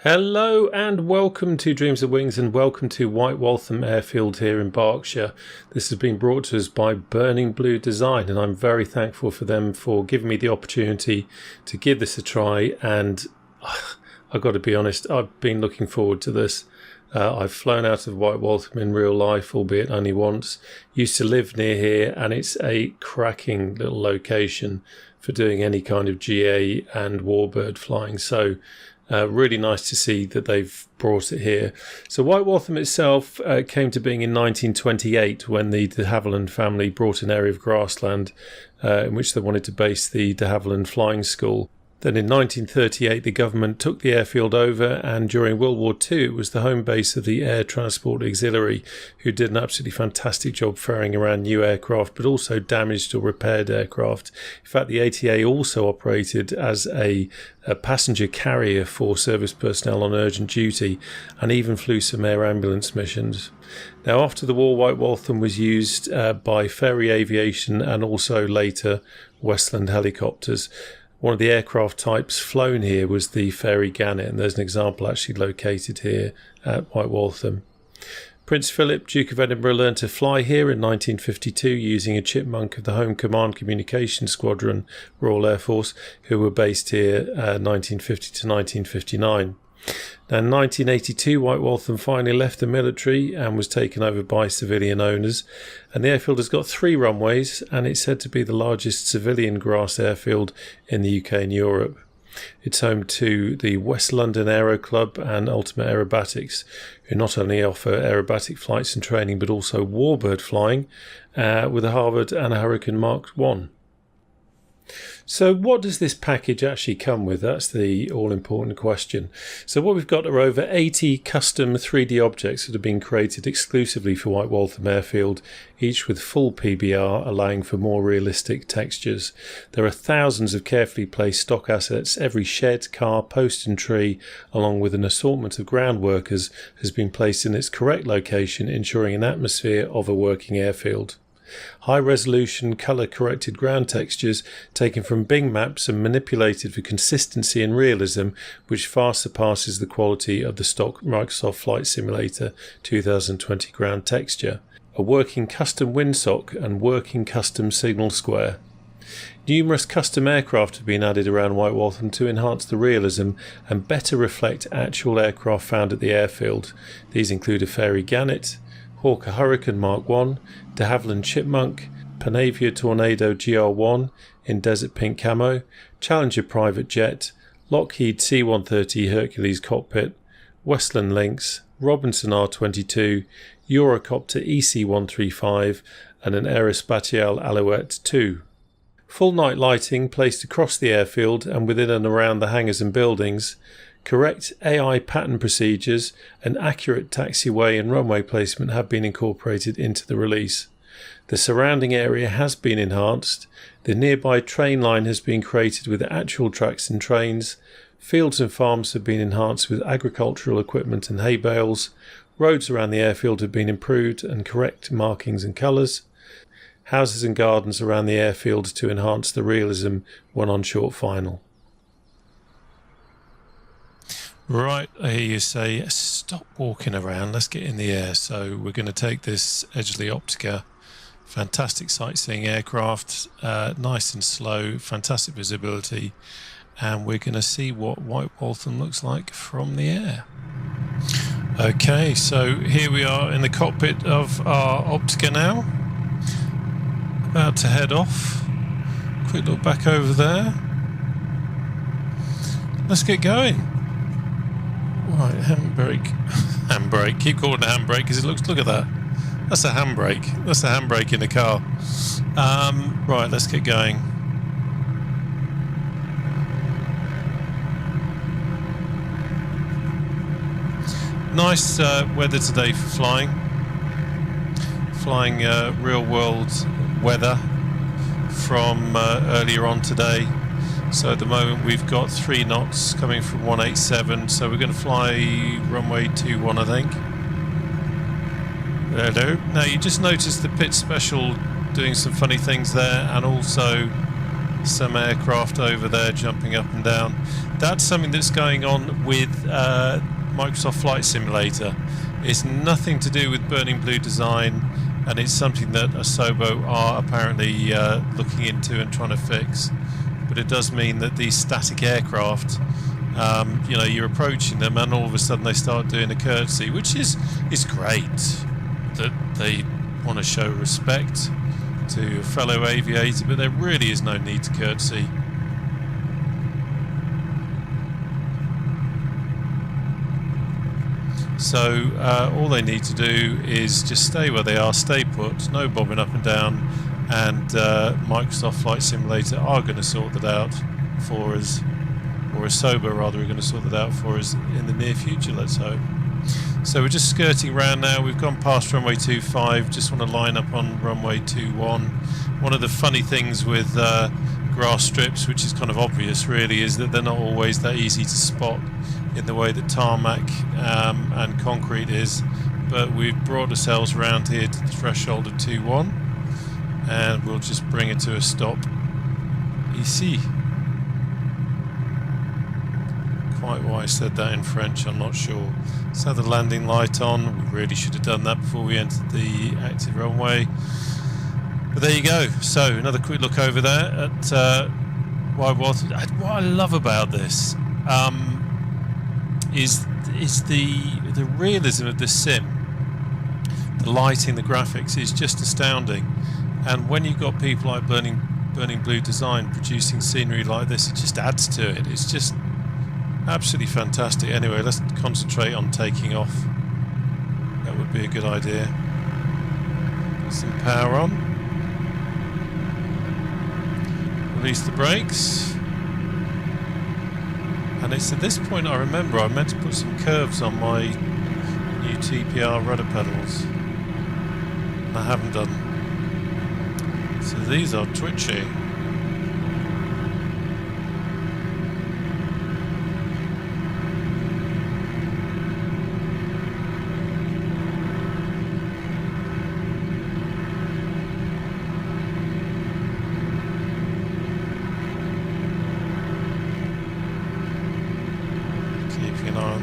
Hello and welcome to Dreams of Wings and welcome to White Waltham Airfield here in Berkshire. This has been brought to us by Burning Blue Design and I'm very thankful for them for giving me the opportunity to give this a try, and I've got to be honest, I've been looking forward to this. I've flown out of White Waltham in real life, albeit only once. Used to live near here and it's a cracking little location for doing any kind of GA and warbird flying. So really nice to see that they've brought it here. So White Waltham itself came to being in 1928 when the de Havilland family bought an area of grassland in which they wanted to base the de Havilland Flying School. Then in 1938 the government took the airfield over, and during World War II it was the home base of the Air Transport Auxiliary, who did an absolutely fantastic job ferrying around new aircraft but also damaged or repaired aircraft. In fact, the ATA also operated as a passenger carrier for service personnel on urgent duty and even flew some air ambulance missions. Now, after the war, White Waltham was used by Ferry Aviation and also later Westland helicopters. One of the aircraft types flown here was the Fairey Gannet, and there's an example actually located here at White Waltham. Prince Philip, Duke of Edinburgh, learned to fly here in 1952 using a chipmunk of the Home Command Communications Squadron, Royal Air Force, who were based here 1950 to 1959. Now, in 1982, White Waltham finally left the military and was taken over by civilian owners, and the airfield has got 3 runways and it's said to be the largest civilian grass airfield in the UK and Europe. It's home to the West London Aero Club and Ultimate Aerobatics, who not only offer aerobatic flights and training but also warbird flying with a Harvard and a Hurricane Mark 1. So what does this package actually come with? That's the all-important question. So what we've got are over 80 custom 3D objects that have been created exclusively for White Waltham Airfield, each with full PBR, allowing for more realistic textures. There are thousands of carefully placed stock assets. Every shed, car, post and tree, along with an assortment of ground workers, has been placed in its correct location, ensuring an atmosphere of a working airfield. High-resolution, colour-corrected ground textures taken from Bing maps and manipulated for consistency and realism, which far surpasses the quality of the stock Microsoft Flight Simulator 2020 ground texture. A working custom windsock and working custom signal square. Numerous custom aircraft have been added around White Waltham to enhance the realism and better reflect actual aircraft found at the airfield. These include a Fairey Gannet, Hawker Hurricane Mark 1, de Havilland Chipmunk, Panavia Tornado GR1 in desert pink camo, Challenger private jet, Lockheed C-130 Hercules cockpit, Westland Lynx, Robinson R22, Eurocopter EC-135 and an Aerospatiale Alouette 2. Full night lighting placed across the airfield and within and around the hangars and buildings. Correct AI pattern procedures and accurate taxiway and runway placement have been incorporated into the release. The surrounding area has been enhanced. The nearby train line has been created with actual tracks and trains. Fields and farms have been enhanced with agricultural equipment and hay bales. Roads around the airfield have been improved and correct markings and colours. Houses and gardens around the airfield to enhance the realism when on short final. Right, I hear you say, stop walking around, let's get in the air. So we're going to take this Edgley Optica, fantastic sightseeing aircraft, nice and slow, fantastic visibility, and we're going to see what White Waltham looks like from the air. Okay, so here we are in the cockpit of our Optica now, about to head off. Quick look back over there. Let's get going. Right, handbrake. Keep calling it handbrake because it looks. Look at that. That's a handbrake. That's a handbrake in the car. Right, let's get going. Nice weather today for flying. Flying real world weather from earlier on today. So at the moment we've got 3 knots coming from 187, so we're going to fly runway 21, I think. Hello. Now you just noticed the pit special doing some funny things there, and also some aircraft over there jumping up and down. That's something that's going on with Microsoft Flight Simulator. It's nothing to do with Burning Blue design, and it's something that Asobo are apparently looking into and trying to fix. But it does mean that these static aircraft, you know, you're approaching them and all of a sudden they start doing a curtsy, which is great that they want to show respect to a fellow aviator, but there really is no need to curtsy. So all they need to do is just stay where they are, stay put, no bobbing up and down, and Microsoft Flight Simulator are going to sort that out for us, or Asobo rather are going to sort that out for us in the near future, let's hope. So we're just skirting around now. We've gone past runway 25, just want to line up on runway 21. One of the funny things with grass strips, which is kind of obvious really, is that they're not always that easy to spot in the way that tarmac and concrete is, but we've brought ourselves around here to the threshold of 21 and we'll just bring it to a stop. Ici. Quite why I said that in French, I'm not sure. Let's have the landing light on. We really should have done that before we entered the active runway. But there you go. So another quick look over there at White Waltham. What I love about this is the realism of this sim. The lighting, the graphics is just astounding. And when you've got people like Burning Blue Design producing scenery like this, it just adds to it. It's just absolutely fantastic. Anyway, let's concentrate on taking off. That would be a good idea. Some power on. Release the brakes. And it's at this point I remember I meant to put some curves on my new TPR rudder pedals. And I haven't done. So these are twitchy.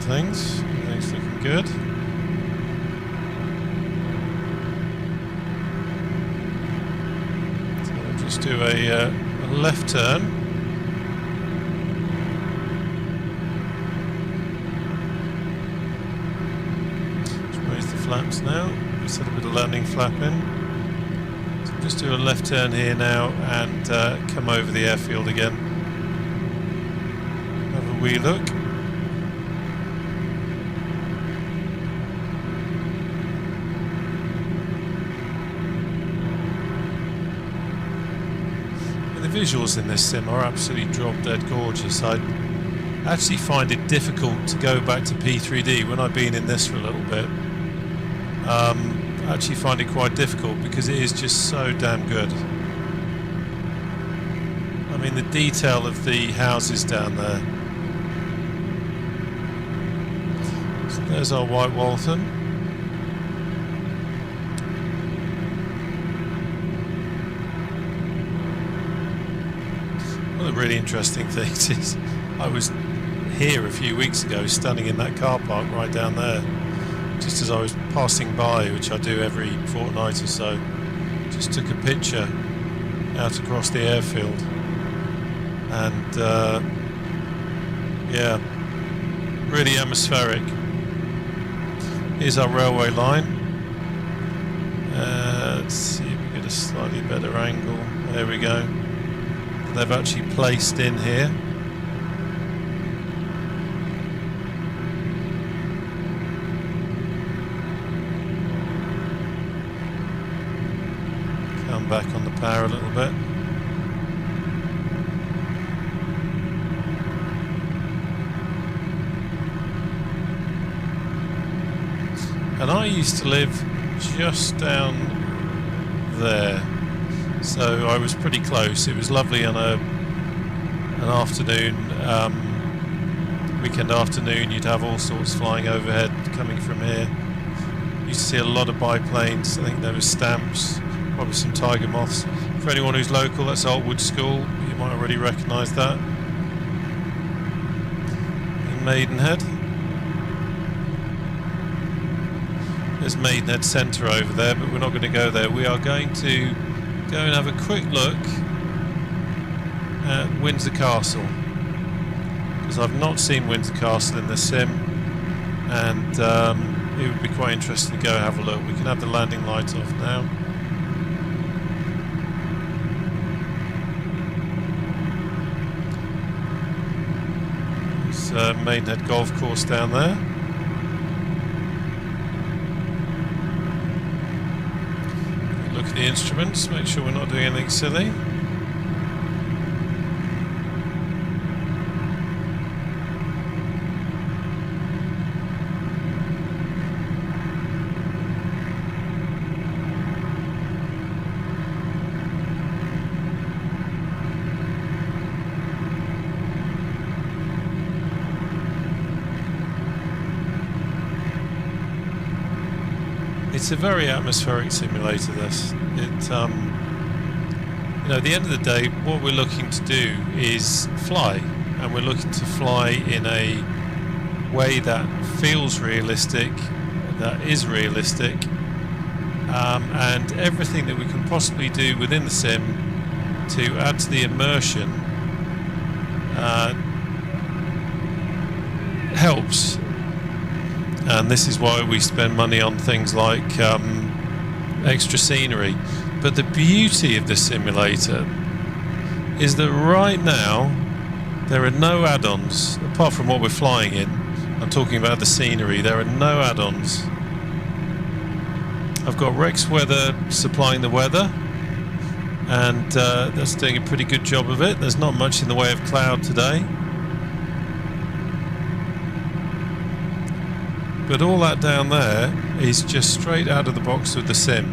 Things. Everything's looking good. So we'll just do a left turn. Just raise the flaps now. Just set a bit of landing flap in. So we'll just do a left turn here now and come over the airfield again. Have a wee look. The visuals in this sim are absolutely drop-dead gorgeous. I actually find it difficult to go back to P3D when I've been in this for a little bit. I actually find it quite difficult because it is just so damn good. I mean, the detail of the houses down there. So there's our White Waltham. One of the really interesting things is I was here a few weeks ago standing in that car park right down there just as I was passing by, which I do every fortnight or so. Just took a picture out across the airfield and yeah, really atmospheric. Here's our railway line. Let's see if we get a slightly better angle. There we go. They've actually placed in here. Come back on the power a little bit. And I used to live just down there. So I was pretty close. It was lovely on an afternoon, weekend afternoon. You'd have all sorts flying overhead coming from here. Used to see a lot of biplanes. I think there was stamps, probably some tiger moths. For anyone who's local, that's Old Wood School. You might already recognise that. In Maidenhead. There's Maidenhead Centre over there, but we're not going to go there. We are going to go and have a quick look at Windsor Castle, because I've not seen Windsor Castle in the sim, and it would be quite interesting to go and have a look. We can have the landing light off now. There's Maidenhead Golf Course down there. Look at the instruments, make sure we're not doing anything silly. It's a very atmospheric simulator, this. It, you know, at the end of the day, what we're looking to do is fly, and we're looking to fly in a way that feels realistic, that is realistic, and everything that we can possibly do within the sim to add to the immersion helps. And this is why we spend money on things like extra scenery. But the beauty of this simulator is that right now there are no add-ons apart from what we're flying in. I'm talking about the scenery. There are no add-ons. I've got Rex Weather supplying the weather, and that's doing a pretty good job of it. There's not much in the way of cloud today. But all that down there is just straight out of the box with the sim,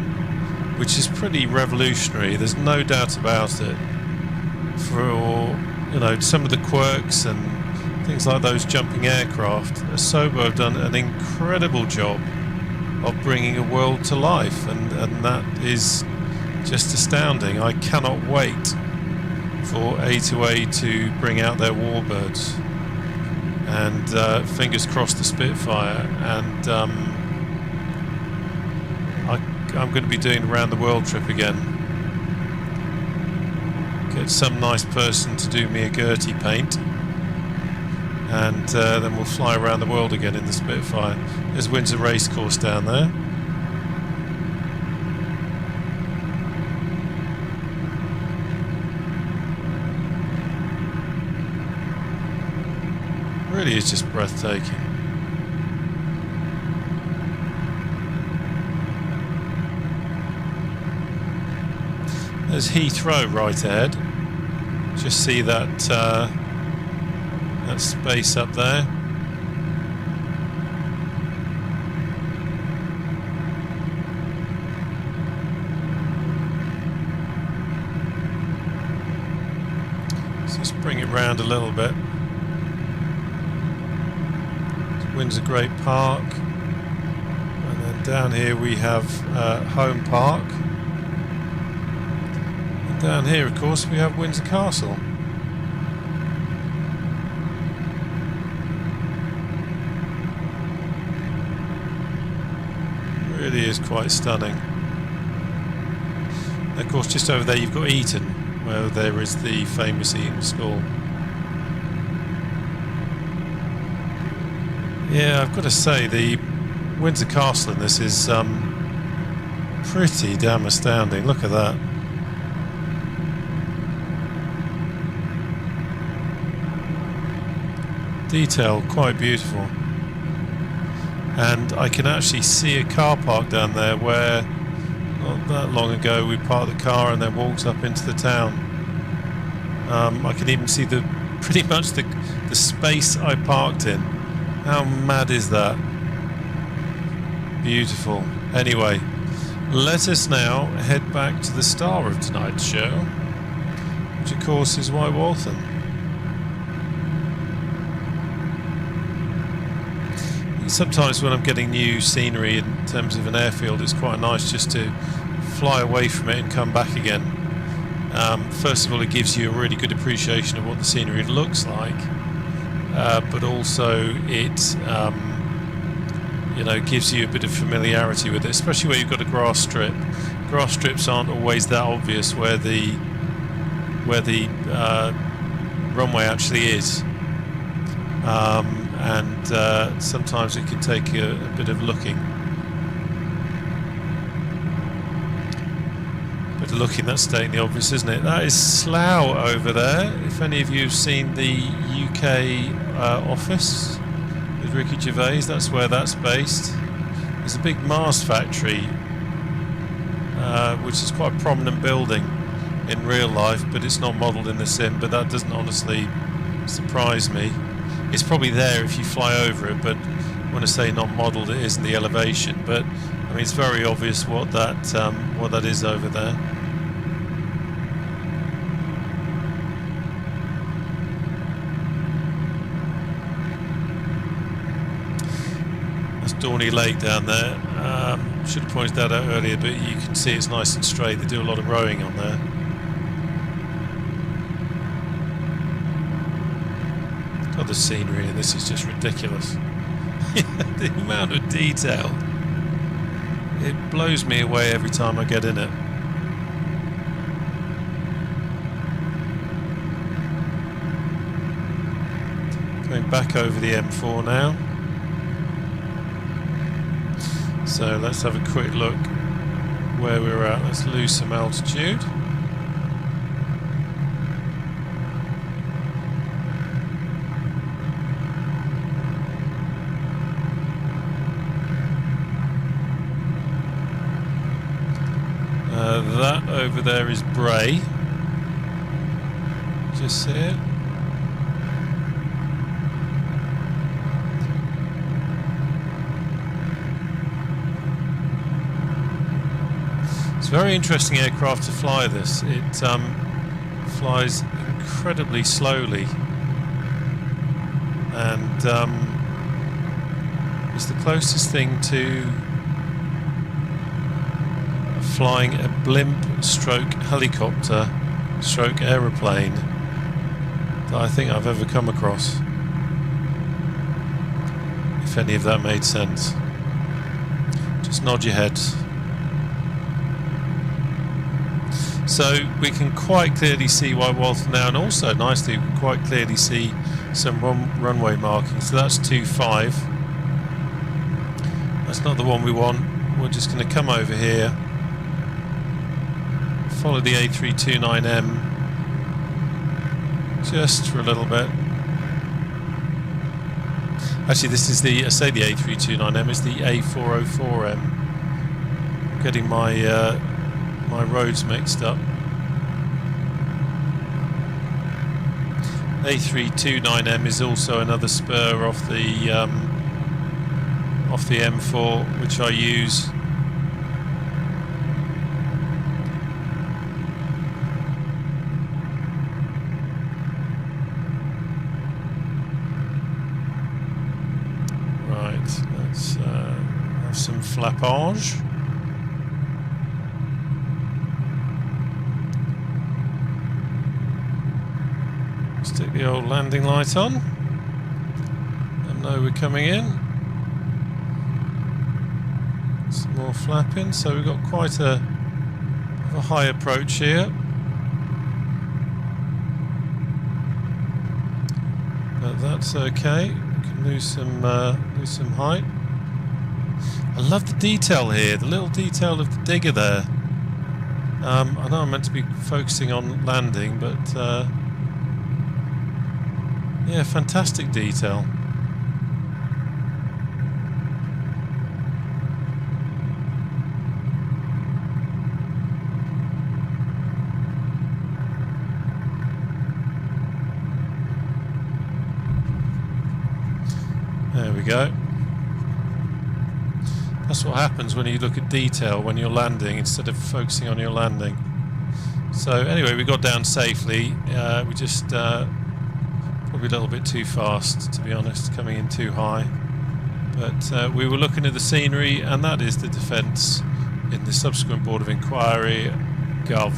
which is pretty revolutionary. There's no doubt about it. For, you know, some of the quirks and things like those jumping aircraft, Asobo have done an incredible job of bringing a world to life, and that is just astounding. I cannot wait for A2A to bring out their warbirds. And fingers crossed the Spitfire, and I'm going to be doing a round the world trip again. Get some nice person to do me a Gertie paint, and then we'll fly around the world again in the Spitfire. There's Windsor Racecourse down there. Really is just breathtaking. There's Heathrow right ahead. Just see that that space up there. Let's just bring it round a little bit. Windsor Great Park, and then down here we have Home Park, and down here of course we have Windsor Castle. It really is quite stunning. And of course just over there you've got Eton, where there is the famous Eton School. Yeah, I've got to say, the Windsor Castle in this is pretty damn astounding. Look at that. Detail, quite beautiful. And I can actually see a car park down there where not that long ago we parked the car and then walked up into the town. I can even see pretty much the space I parked in. How mad is that? Beautiful. Anyway, let us now head back to the star of tonight's show, which of course is White Waltham. Sometimes when I'm getting new scenery in terms of an airfield, it's quite nice just to fly away from it and come back again. First of all, it gives you a really good appreciation of what the scenery looks like, but also it you know, gives you a bit of familiarity with it, especially where you've got a grass strip. Grass strips aren't always that obvious where the runway actually is, and sometimes it can take a bit of looking. Bit of looking, that's stating the obvious, isn't it? That is Slough over there. If any of you have seen the UK office with Ricky Gervais, that's where that's based. There's a big Mars factory, which is quite a prominent building in real life, but it's not modelled in the sim, but that doesn't honestly surprise me. It's probably there if you fly over it, but when I say not modelled, it isn't the elevation, but I mean it's very obvious what that is over there. That's Dorney Lake down there. Should have pointed that out earlier, but you can see it's nice and straight. They do a lot of rowing on there. God, the scenery in this is just ridiculous. The amount of detail. It blows me away every time I get in it. Going back over the M4 now. So let's have a quick look where we're at. Let's lose some altitude. That over there is Bray. Just see it. It's a very interesting aircraft to fly this. It flies incredibly slowly, and it's the closest thing to flying a blimp stroke helicopter stroke aeroplane that I think I've ever come across, if any of that made sense. Just nod your heads. So we can quite clearly see White Waltham now, and also nicely we can quite clearly see some runway markings. So that's 25. That's not the one we want. We're just going to come over here, follow the A329M just for a little bit. Actually, this is the, I say the A329M, it's the A404M. I'm getting my my roads mixed up. A329M is also another spur off the M4, which I use. Right, let's have some flappage. Stick the old landing light on. I know we're coming in. Some more flapping, so we've got quite a high approach here. But that's okay. We can lose some height. I love the detail here, the little detail of the digger there. I know I'm meant to be focusing on landing, but yeah, fantastic detail. There we go. That's what happens when you look at detail when you're landing instead of focusing on your landing. So anyway, we got down safely. We just probably a little bit too fast, to be honest, coming in too high. But we were looking at the scenery, and that is the defence in the subsequent Board of Inquiry, Gov.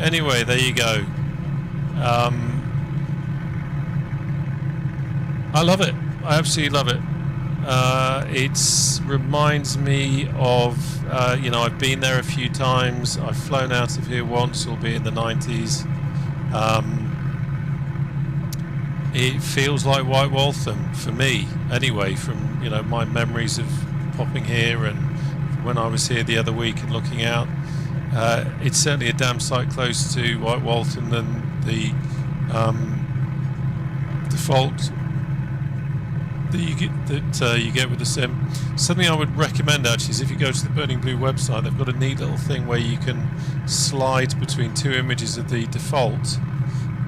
Anyway, there you go. I love it. I absolutely love it. It reminds me of, you know, I've been there a few times. I've flown out of here once, albeit in the 90s. It feels like White Waltham for me, anyway, from, you know, my memories of popping here and when I was here the other week and looking out. It's certainly a damn sight closer to White Waltham than the default that you get with the sim. Something I would recommend actually is if you go to the Burning Blue website, they've got a neat little thing where you can slide between two images of the default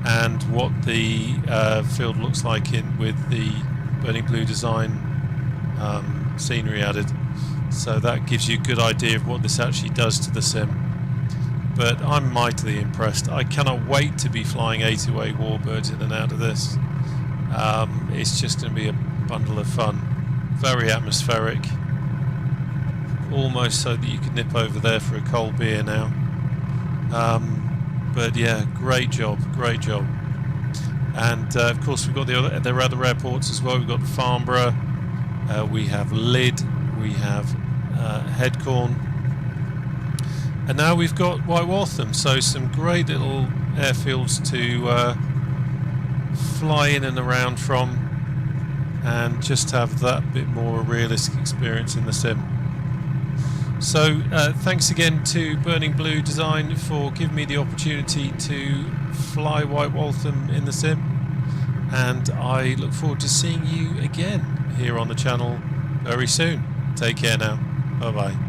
and what the field looks like with the Burning Blue design scenery added. So that gives you a good idea of what this actually does to the sim. But I'm mightily impressed. I cannot wait to be flying A2A Warbirds in and out of this. It's just going to be a bundle of fun. Very atmospheric. Almost so that you could nip over there for a cold beer now. But yeah, great job, great job. And of course we've got there are other airports as well. We've got Farnborough, we have Lydd, we have Headcorn, and now we've got White Waltham. So some great little airfields to fly in and around from, and just have that bit more realistic experience in the sim. So thanks again to Burning Blue Design for giving me the opportunity to fly White Waltham in the sim, and I look forward to seeing you again here on the channel very soon. Take care now. Bye bye.